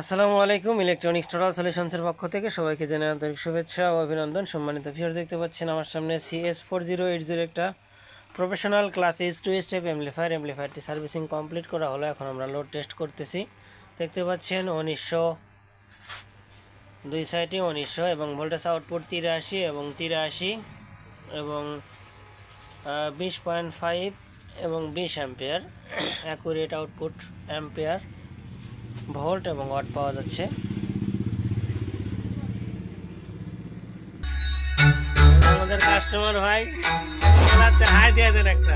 আসসালামু আলাইকুম। Electronics total সলিউশনসের পক্ষ থেকে সবাইকে জানাই আন্তরিক শুভেচ্ছা ও অভিনন্দন। সম্মানিত ভিউয়ার, দেখতে পাচ্ছেন আমার সামনে CS4080 একটা প্রফেশনাল ক্লাস H2 স্টেপ অ্যাম্পলিফায়ারটি সার্ভিসিং কমপ্লিট করা হলো। এখন আমরা লোড টেস্ট করতেছি। দেখতে পাচ্ছেন 1900, দুই সাইডে 1900 এবং ভোল্টেজ আউটপুট 83 এবং 83 এবং 20.5 এবং 20 ampere. Accurate output ampere, volt এবং ওয়াট পাওয়া যাচ্ছে। আমাদের কাস্টমার ভাই হাই দিয়ে দেন একটা।